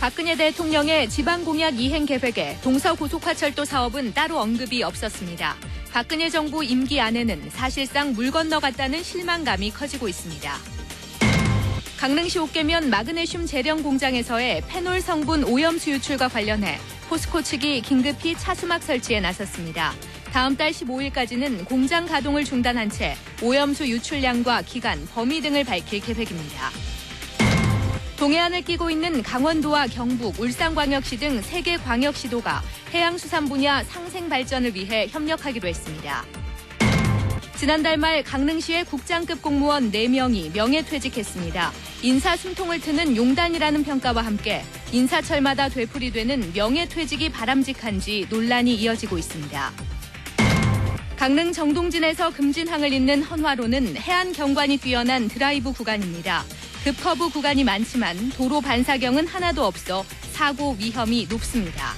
박근혜 대통령의 지방공약 이행 계획에 동서고속화철도 사업은 따로 언급이 없었습니다. 박근혜 정부 임기 안에는 사실상 물 건너갔다는 실망감이 커지고 있습니다. 강릉시 옥계면 마그네슘 재련 공장에서의 페놀 성분 오염수 유출과 관련해 포스코 측이 긴급히 차수막 설치에 나섰습니다. 다음 달 15일까지는 공장 가동을 중단한 채 오염수 유출량과 기간, 범위 등을 밝힐 계획입니다. 동해안을 끼고 있는 강원도와 경북, 울산광역시 등 3개 광역시도가 해양수산 분야 상생 발전을 위해 협력하기로 했습니다. 지난달 말 강릉시의 국장급 공무원 4명이 명예퇴직했습니다. 인사숨통을 트는 용단이라는 평가와 함께 인사철마다 되풀이되는 명예퇴직이 바람직한지 논란이 이어지고 있습니다. 강릉 정동진에서 금진항을 잇는 헌화로는 해안 경관이 뛰어난 드라이브 구간입니다. 급커브 구간이 많지만 도로 반사경은 하나도 없어 사고 위험이 높습니다.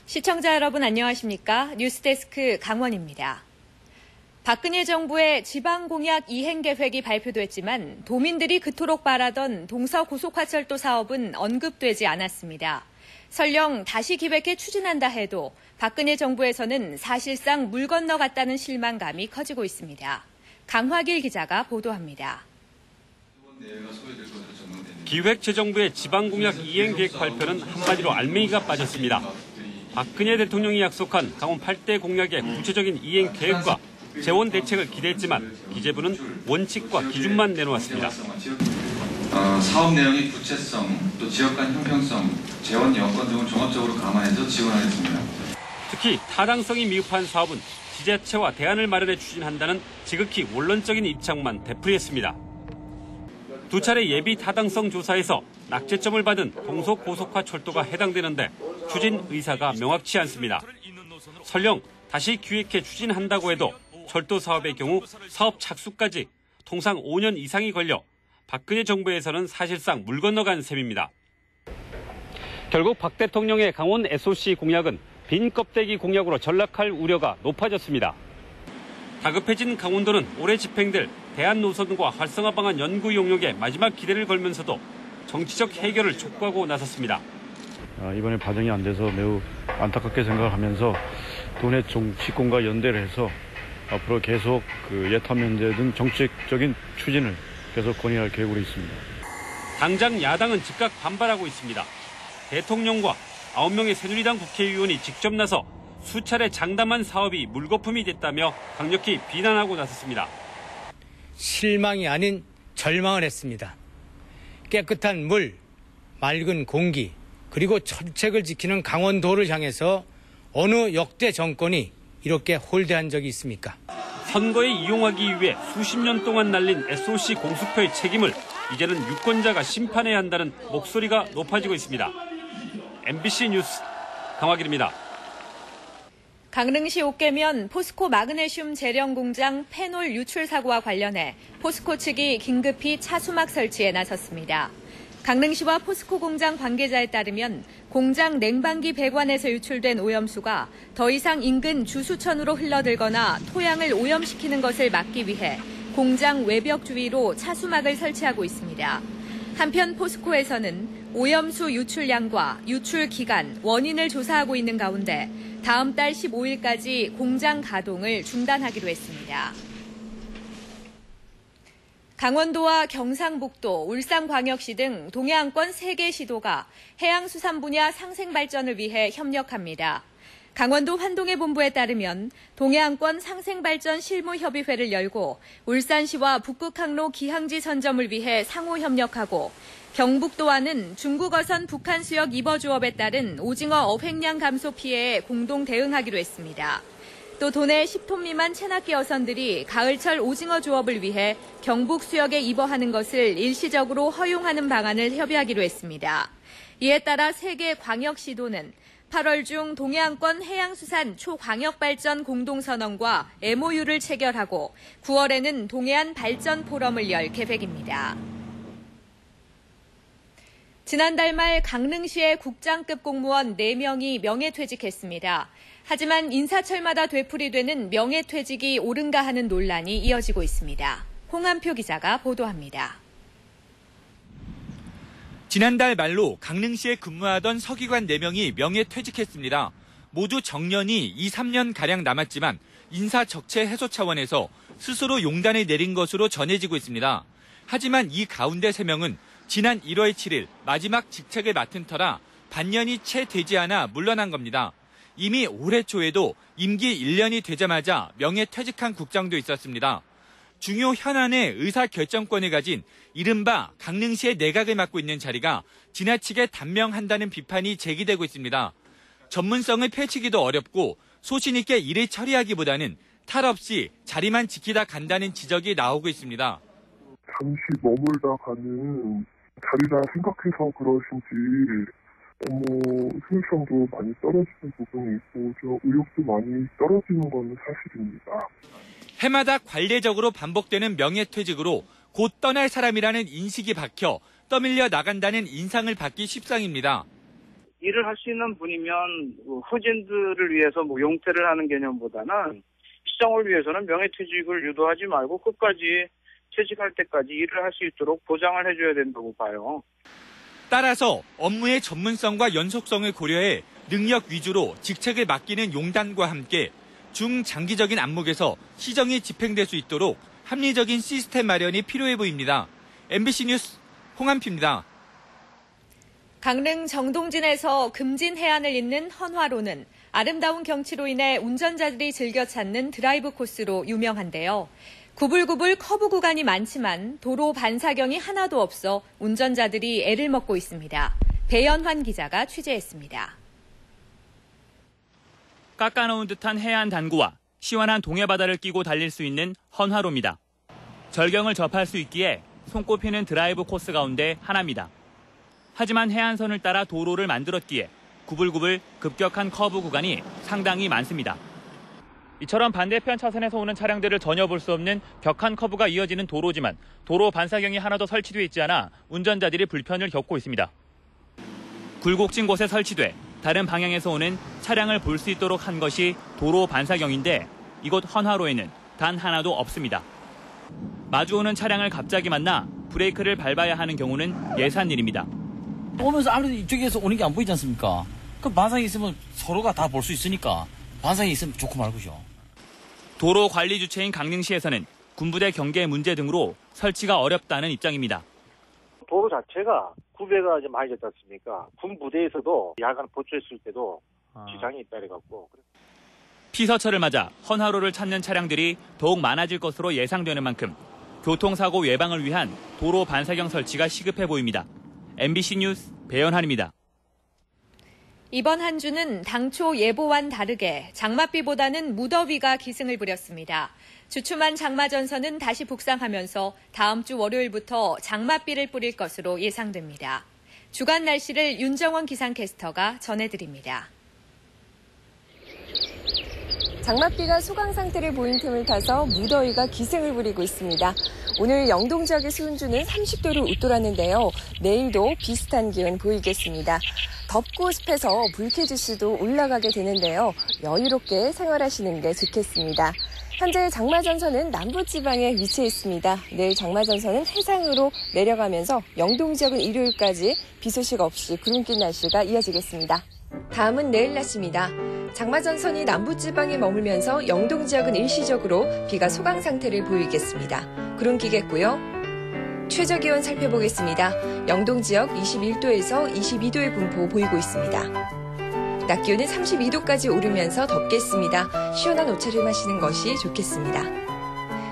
시청자 여러분 안녕하십니까? 뉴스데스크 강원입니다. 박근혜 정부의 지방공약 이행 계획이 발표됐지만 도민들이 그토록 바라던 동서고속화철도 사업은 언급되지 않았습니다. 설령 다시 기획해 추진한다 해도 박근혜 정부에서는 사실상 물 건너갔다는 실망감이 커지고 있습니다. 강화길 기자가 보도합니다. 기획재정부의 지방공약 이행 계획 발표는 한마디로 알맹이가 빠졌습니다. 박근혜 대통령이 약속한 강원 8대 공약의 구체적인 이행 계획과 재원 대책을 기대했지만 기재부는 원칙과 기준만 내놓았습니다. 사업 내용의 구체성, 또 지역 간 형평성, 재원 여건 등을 종합적으로 감안해서 지원하겠습니다. 특히 타당성이 미흡한 사업은 지자체와 대안을 마련해 추진한다는 지극히 원론적인 입장만 되풀이했습니다. 두 차례 예비 타당성 조사에서 낙제점을 받은 동서고속화철도가 해당되는데 추진 의사가 명확치 않습니다. 설령 다시 기획해 추진한다고 해도 철도 사업의 경우 사업 착수까지 통상 5년 이상이 걸려 박근혜 정부에서는 사실상 물 건너간 셈입니다. 결국 박 대통령의 강원 SOC 공약은 빈 껍데기 공약으로 전락할 우려가 높아졌습니다. 다급해진 강원도는 올해 집행될 대안 노선과 활성화 방안 연구 용역에 마지막 기대를 걸면서도 정치적 해결을 촉구하고 나섰습니다. 이번에 반영이 안 돼서 매우 안타깝게 생각을 하면서 도내 정치권과 연대를 해서 앞으로 계속 예타 면제 등 정책적인 추진을 계속 건의할 계획으로 있습니다. 당장 야당은 즉각 반발하고 있습니다. 대통령과 9명의 새누리당 국회의원이 직접 나서 수차례 장담한 사업이 물거품이 됐다며 강력히 비난하고 나섰습니다. 실망이 아닌 절망을 했습니다. 깨끗한 물, 맑은 공기, 그리고 철책을 지키는 강원도를 향해서 어느 역대 정권이 이렇게 홀대한 적이 있습니까? 선거에 이용하기 위해 수십 년 동안 날린 SOC 공수표의 책임을 이제는 유권자가 심판해야 한다는 목소리가 높아지고 있습니다. MBC 뉴스 강화길입니다. 강릉시 옥계면 포스코 마그네슘 재련 공장 페놀 유출 사고와 관련해 포스코 측이 긴급히 차수막 설치에 나섰습니다. 강릉시와 포스코 공장 관계자에 따르면 공장 냉방기 배관에서 유출된 오염수가 더 이상 인근 주수천으로 흘러들거나 토양을 오염시키는 것을 막기 위해 공장 외벽 주위로 차수막을 설치하고 있습니다. 한편 포스코에서는 오염수 유출량과 유출 기간, 원인을 조사하고 있는 가운데 다음 달 15일까지 공장 가동을 중단하기로 했습니다. 강원도와 경상북도, 울산광역시 등 동해안권 3개 시도가 해양수산 분야 상생 발전을 위해 협력합니다. 강원도 환동해 본부에 따르면 동해안권 상생발전 실무협의회를 열고 울산시와 북극항로 기항지 선점을 위해 상호 협력하고 경북도와는 중국어선 북한 수역 입어조업에 따른 오징어 어획량 감소 피해에 공동 대응하기로 했습니다. 또 도내 10톤 미만 체납기 어선들이 가을철 오징어 조업을 위해 경북 수역에 입어하는 것을 일시적으로 허용하는 방안을 협의하기로 했습니다. 이에 따라 3개 광역시도는 8월 중 동해안권 해양수산 초광역발전 공동선언과 MOU를 체결하고 9월에는 동해안 발전 포럼을 열 계획입니다. 지난달 말 강릉시의 국장급 공무원 4명이 명예퇴직했습니다. 하지만 인사철마다 되풀이되는 명예퇴직이 옳은가 하는 논란이 이어지고 있습니다. 홍한표 기자가 보도합니다. 지난달 말로 강릉시에 근무하던 서기관 4명이 명예퇴직했습니다. 모두 정년이 2, 3년가량 남았지만 인사 적체 해소 차원에서 스스로 용단을 내린 것으로 전해지고 있습니다. 하지만 이 가운데 3명은 지난 1월 7일 마지막 직책을 맡은 터라 반년이 채 되지 않아 물러난 겁니다. 이미 올해 초에도 임기 1년이 되자마자 명예퇴직한 국장도 있었습니다. 중요 현안의 의사결정권을 가진 이른바 강릉시의 내각을 맡고 있는 자리가 지나치게 단명한다는 비판이 제기되고 있습니다. 전문성을 펼치기도 어렵고 소신 있게 일을 처리하기보다는 탈 없이 자리만 지키다 간다는 지적이 나오고 있습니다. 잠시 머물다 가는 자리라 생각해서 그러신지 효율성도 많이 떨어지는 부분이 있고 의욕도 많이 떨어지는 건 사실입니다. 해마다 관례적으로 반복되는 명예퇴직으로 곧 떠날 사람이라는 인식이 박혀 떠밀려 나간다는 인상을 받기 십상입니다. 일을 할 수 있는 분이면 후진들을 위해서 용퇴를 하는 개념보다는 시장을 위해서는 명예퇴직을 유도하지 말고 끝까지 퇴직할 때까지 일을 할 수 있도록 보장을 해줘야 된다고 봐요. 따라서 업무의 전문성과 연속성을 고려해 능력 위주로 직책을 맡기는 용단과 함께 중장기적인 안목에서 시정이 집행될 수 있도록 합리적인 시스템 마련이 필요해 보입니다. MBC 뉴스 홍한표입니다. 강릉 정동진에서 금진 해안을 잇는 헌화로는 아름다운 경치로 인해 운전자들이 즐겨 찾는 드라이브 코스로 유명한데요. 구불구불 커브 구간이 많지만 도로 반사경이 하나도 없어 운전자들이 애를 먹고 있습니다. 배연환 기자가 취재했습니다. 깎아놓은 듯한 해안 단구와 시원한 동해바다를 끼고 달릴 수 있는 헌화로입니다. 절경을 접할 수 있기에 손꼽히는 드라이브 코스 가운데 하나입니다. 하지만 해안선을 따라 도로를 만들었기에 구불구불 급격한 커브 구간이 상당히 많습니다. 이처럼 반대편 차선에서 오는 차량들을 전혀 볼 수 없는 격한 커브가 이어지는 도로지만 도로 반사경이 하나도 설치되어 있지 않아 운전자들이 불편을 겪고 있습니다. 굴곡진 곳에 설치돼 다른 방향에서 오는 차량을 볼 수 있도록 한 것이 도로 반사경인데 이곳 헌화로에는 단 하나도 없습니다. 마주오는 차량을 갑자기 만나 브레이크를 밟아야 하는 경우는 예산 일입니다. 오면서 아무래도 이쪽에서 오는 게 안 보이지 않습니까? 그 반상이 있으면 서로가 다 볼 수 있으니까 반상이 있으면 좋고 말고죠. 도로 관리 주체인 강릉시에서는 군부대 경계 문제 등으로 설치가 어렵다는 입장입니다. 도로 자체가 구배가 이제 많이 됐지 않습니까? 군부대에서도 야간 보초했을 때도 지장이 있다 그래갖고. 피서철을 맞아 헌화로를 찾는 차량들이 더욱 많아질 것으로 예상되는 만큼 교통사고 예방을 위한 도로 반사경 설치가 시급해 보입니다. MBC 뉴스 배연환입니다. 이번 한 주는 당초 예보와는 다르게 장맛비보다는 무더위가 기승을 부렸습니다. 주춤한 장마전선은 다시 북상하면서 다음 주 월요일부터 장맛비를 뿌릴 것으로 예상됩니다. 주간 날씨를 윤정원 기상캐스터가 전해드립니다. 장맛비가 소강 상태를 보인 틈을 타서 무더위가 기승을 부리고 있습니다. 오늘 영동 지역의 수온주는 30도를 웃돌았는데요. 내일도 비슷한 기온 보이겠습니다. 덥고 습해서 불쾌지수도 올라가게 되는데요. 여유롭게 생활하시는 게 좋겠습니다. 현재 장마전선은 남부지방에 위치해 있습니다. 내일 장마전선은 해상으로 내려가면서 영동 지역은 일요일까지 비 소식 없이 구름 낀 날씨가 이어지겠습니다. 다음은 내일 날씨입니다. 장마전선이 남부지방에 머물면서 영동 지역은 일시적으로 비가 소강 상태를 보이겠습니다. 구름 끼겠고요. 최저기온 살펴보겠습니다. 영동 지역 21도에서 22도의 분포 보이고 있습니다. 낮 기온은 32도까지 오르면서 덥겠습니다. 시원한 옷차림 하시는 것이 좋겠습니다.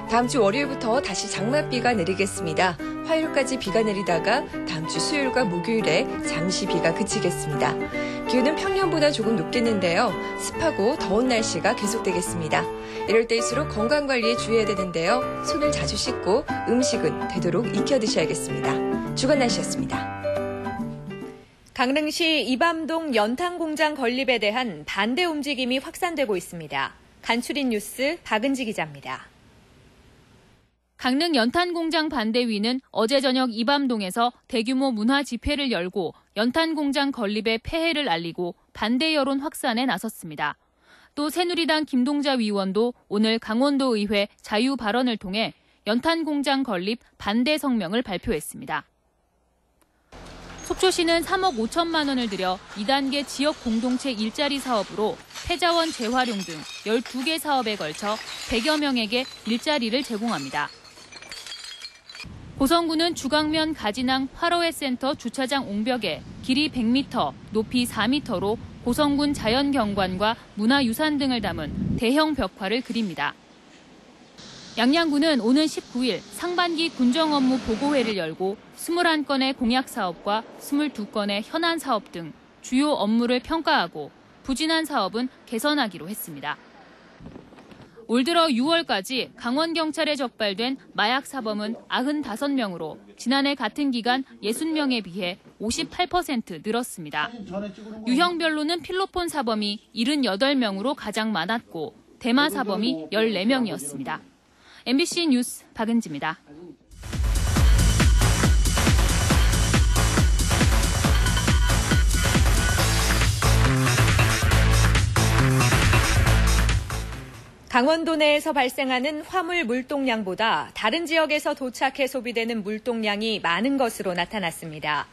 다음 주 월요일부터 다시 장맛비가 내리겠습니다. 화요일까지 비가 내리다가 다음 주 수요일과 목요일에 잠시 비가 그치겠습니다. 기온은 평년보다 조금 높겠는데요. 습하고 더운 날씨가 계속되겠습니다. 이럴 때일수록 건강관리에 주의해야 되는데요. 손을 자주 씻고 음식은 되도록 익혀 드셔야겠습니다. 주간 날씨였습니다. 강릉시 이밤동 연탄공장 건립에 대한 반대 움직임이 확산되고 있습니다. 간추린 뉴스 박은지 기자입니다. 강릉 연탄공장 반대위는 어제 저녁 이밤동에서 대규모 문화 집회를 열고 연탄공장 건립의 폐해를 알리고 반대 여론 확산에 나섰습니다. 또 새누리당 김동자 위원도 오늘 강원도 의회 자유 발언을 통해 연탄공장 건립 반대 성명을 발표했습니다. 속초시는 3억 5천만 원을 들여 2단계 지역 공동체 일자리 사업으로 폐자원 재활용 등 12개 사업에 걸쳐 100여 명에게 일자리를 제공합니다. 고성군은 주강면 가진항 화로회 센터 주차장 옹벽에 길이 100m, 높이 4m로 고성군 자연경관과 문화유산 등을 담은 대형 벽화를 그립니다. 양양군은 오는 19일 상반기 군정 업무 보고회를 열고 21건의 공약 사업과 22건의 현안 사업 등 주요 업무를 평가하고 부진한 사업은 개선하기로 했습니다. 올 들어 6월까지 강원경찰에 적발된 마약 사범은 95명으로 지난해 같은 기간 60명에 비해 58% 늘었습니다. 유형별로는 필로폰 사범이 78명으로 가장 많았고 대마 사범이 14명이었습니다. MBC 뉴스 박은지입니다. 강원도 내에서 발생하는 화물 물동량보다 다른 지역에서 도착해 소비되는 물동량이 많은 것으로 나타났습니다.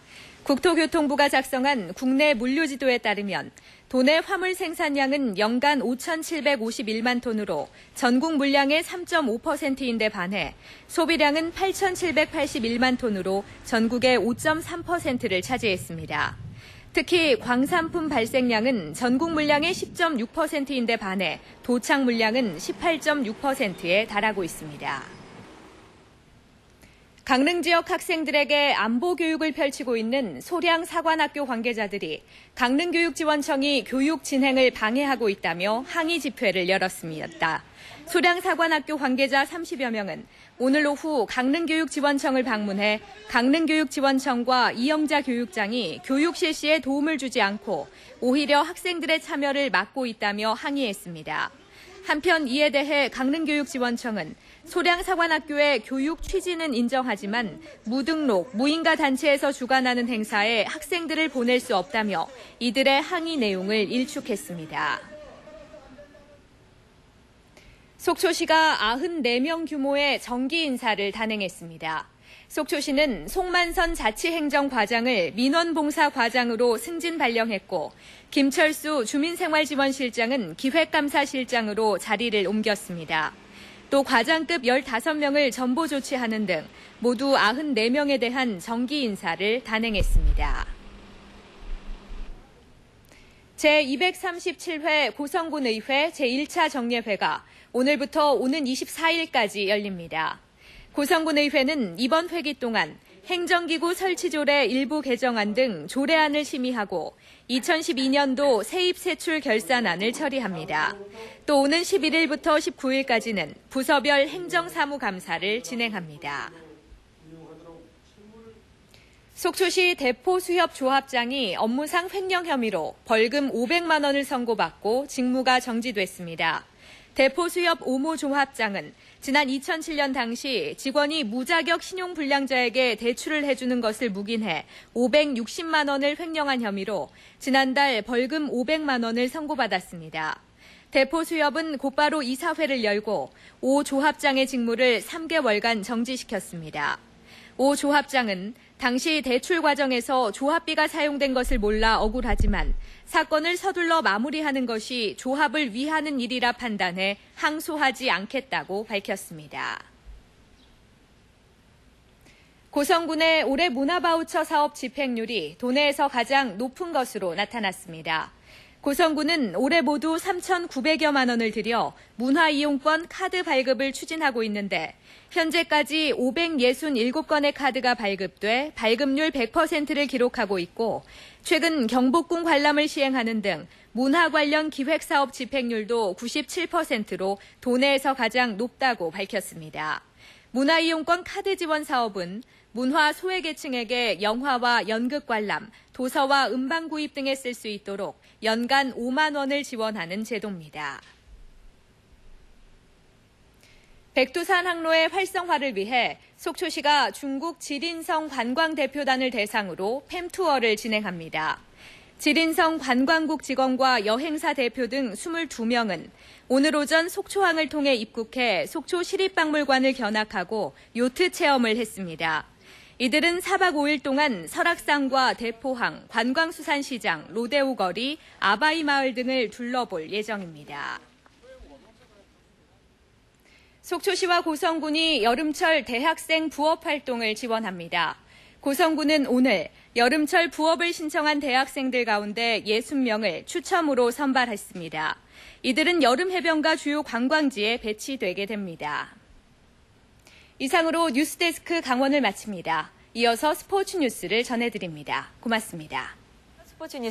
국토교통부가 작성한 국내 물류지도에 따르면 도내 화물 생산량은 연간 5,751만 톤으로 전국 물량의 3.5%인데 반해 소비량은 8,781만 톤으로 전국의 5.3%를 차지했습니다. 특히 광산품 발생량은 전국 물량의 10.6%인데 반해 도착 물량은 18.6%에 달하고 있습니다. 강릉 지역 학생들에게 안보 교육을 펼치고 있는 소량 사관학교 관계자들이 강릉교육지원청이 교육 진행을 방해하고 있다며 항의 집회를 열었습니다. 소량 사관학교 관계자 30여 명은 오늘 오후 강릉교육지원청을 방문해 강릉교육지원청과 이영자 교육장이 교육 실시에 도움을 주지 않고 오히려 학생들의 참여를 막고 있다며 항의했습니다. 한편 이에 대해 강릉교육지원청은 소량 사관학교의 교육 취지는 인정하지만 무등록, 무인가 단체에서 주관하는 행사에 학생들을 보낼 수 없다며 이들의 항의 내용을 일축했습니다. 속초시가 94명 규모의 정기 인사를 단행했습니다. 속초시는 송만선 자치행정과장을 민원봉사과장으로 승진 발령했고 김철수 주민생활지원실장은 기획감사실장으로 자리를 옮겼습니다. 또 과장급 15명을 전보 조치하는 등 모두 94명에 대한 정기 인사를 단행했습니다. 제237회 고성군의회 제1차 정례회가 오늘부터 오는 24일까지 열립니다. 고성군의회는 이번 회기 동안 행정기구 설치조례 일부 개정안 등 조례안을 심의하고 2012년도 세입세출 결산안을 처리합니다. 또 오는 11일부터 19일까지는 부서별 행정사무감사를 진행합니다. 속초시 대포수협조합장이 업무상 횡령 혐의로 벌금 500만 원을 선고받고 직무가 정지됐습니다. 대포수협 오모 조합장은 지난 2007년 당시 직원이 무자격 신용불량자에게 대출을 해주는 것을 묵인해 560만 원을 횡령한 혐의로 지난달 벌금 500만 원을 선고받았습니다. 대포수협은 곧바로 이사회를 열고 오 조합장의 직무를 3개월간 정지시켰습니다. 오 조합장은 당시 대출 과정에서 조합비가 사용된 것을 몰라 억울하지만 사건을 서둘러 마무리하는 것이 조합을 위하는 일이라 판단해 항소하지 않겠다고 밝혔습니다. 고성군의 올해 문화바우처 사업 집행률이 도내에서 가장 높은 것으로 나타났습니다. 고성군은 올해 모두 3,900여만 원을 들여 문화이용권 카드 발급을 추진하고 있는데 현재까지 567건의 카드가 발급돼 발급률 100%를 기록하고 있고 최근 경복궁 관람을 시행하는 등 문화 관련 기획사업 집행률도 97%로 도내에서 가장 높다고 밝혔습니다. 문화이용권 카드 지원 사업은 문화 소외계층에게 영화와 연극 관람, 도서와 음반 구입 등에 쓸 수 있도록 연간 5만 원을 지원하는 제도입니다. 백두산 항로의 활성화를 위해 속초시가 중국 지린성 관광대표단을 대상으로 팸투어를 진행합니다. 지린성 관광국 직원과 여행사 대표 등 22명은 오늘 오전 속초항을 통해 입국해 속초 시립박물관을 견학하고 요트 체험을 했습니다. 이들은 4박 5일 동안 설악산과 대포항, 관광수산시장, 로데오 거리, 아바이 마을 등을 둘러볼 예정입니다. 속초시와 고성군이 여름철 대학생 부업 활동을 지원합니다. 고성군은 오늘 여름철 부업을 신청한 대학생들 가운데 60명을 추첨으로 선발했습니다. 이들은 여름 해변과 주요 관광지에 배치되게 됩니다. 이상으로 뉴스데스크 강원을 마칩니다. 이어서 스포츠 뉴스를 전해드립니다. 고맙습니다. 스포츠 뉴스